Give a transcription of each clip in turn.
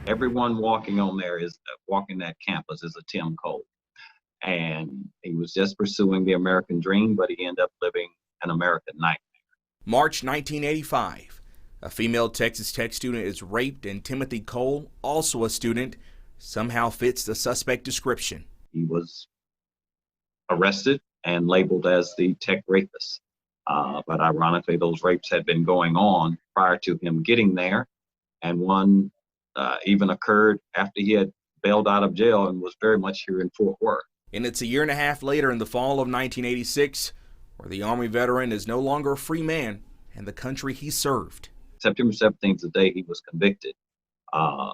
Everyone walking that campus is a Tim Cole. And he was just pursuing the American dream, but he ended up living an American nightmare. March 1985. A female Texas Tech student is raped, and Timothy Cole, also a student, somehow fits the suspect description. He was arrested and labeled as the tech rapist. But ironically, those rapes had been going on prior to him getting there, and one even occurred after he had bailed out of jail and was very much here in Fort Worth. And it's a year and a half later, in the fall of 1986, where the Army veteran is no longer a free man in the country he served. September 17th is the day he was convicted for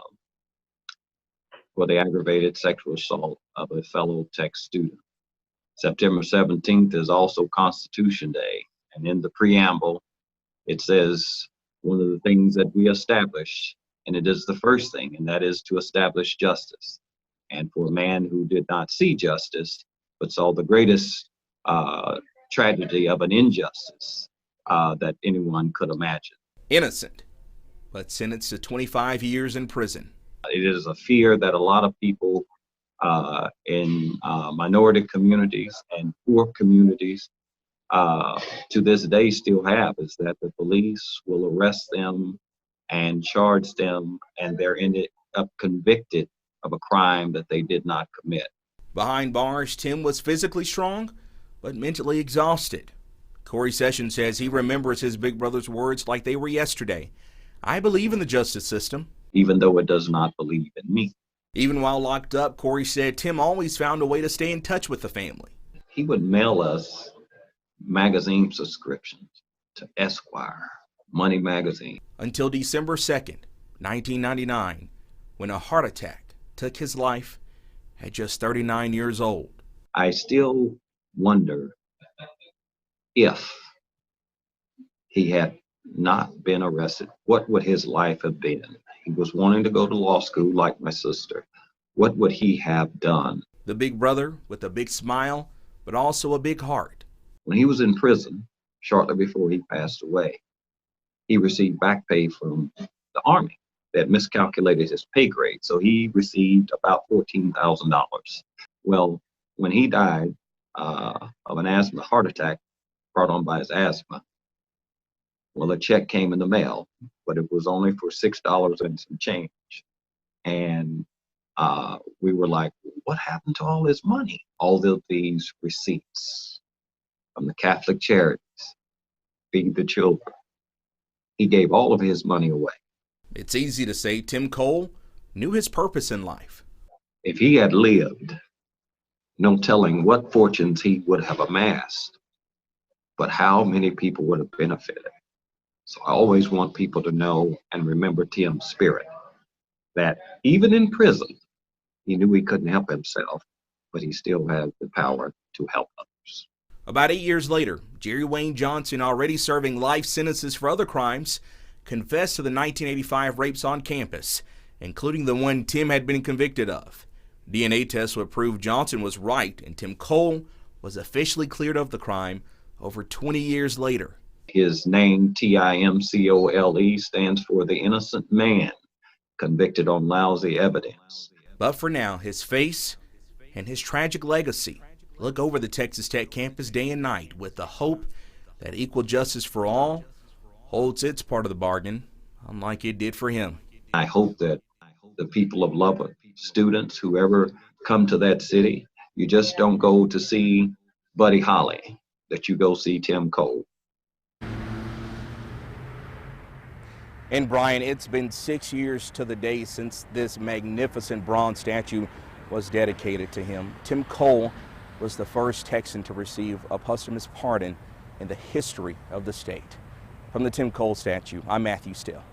the aggravated sexual assault of a fellow Tech student. September 17th is also Constitution Day, and in the preamble, it says one of the things that we establish, and it is the first thing, and that is to establish justice. And for a man who did not see justice, but saw the greatest tragedy of an injustice that anyone could imagine. Innocent, but sentenced to 25 years in prison. It is a fear that a lot of people in minority communities and poor communities to this day still have, is that the police will arrest them and charge them, and they're ended up convicted of a crime that they did not commit. Behind bars, Tim was physically strong, but mentally exhausted. Corey Sessions says he remembers his big brother's words like they were yesterday. "I believe in the justice system, even though it does not believe in me." Even while locked up, Corey said Tim always found a way to stay in touch with the family. He would mail us magazine subscriptions to Esquire, Money Magazine. Until December 2nd, 1999, when a heart attack took his life at just 39 years old. I still wonder if he had not been arrested, what would his life have been? He was wanting to go to law school like my sister. What would he have done? The big brother with a big smile, but also a big heart. When he was in prison, shortly before he passed away, he received back pay from the Army that miscalculated his pay grade. So he received about $14,000. Well, when he died of an asthma heart attack brought on by his asthma, well, a check came in the mail, but it was only for $6 and some change. And we were like, what happened to all his money? All of these receipts from the Catholic Charities, Feed the Children. He gave all of his money away. It's easy to say Tim Cole knew his purpose in life. If he had lived, no telling what fortunes he would have amassed, but how many people would have benefited. So I always want people to know and remember Tim's spirit, that even in prison, he knew he couldn't help himself, but he still had the power to help others. About 8 years later, Jerry Wayne Johnson, already serving life sentences for other crimes, confessed to the 1985 rapes on campus, including the one Tim had been convicted of. DNA tests would prove Johnson was right, and Tim Cole was officially cleared of the crime over 20 years later. His name, TIMCOLE, stands for the innocent man convicted on lousy evidence. But for now, his face and his tragic legacy look over the Texas Tech campus day and night with the hope that equal justice for all holds its part of the bargain, unlike it did for him. I hope that the people of Lubbock, students, whoever come to that city, you just don't go to see Buddy Holly, that you go see Tim Cole. And Brian, it's been 6 years to the day since this magnificent bronze statue was dedicated to him. Tim Cole was the first Texan to receive a posthumous pardon in the history of the state. From the Tim Cole statue, I'm Matthew Stell.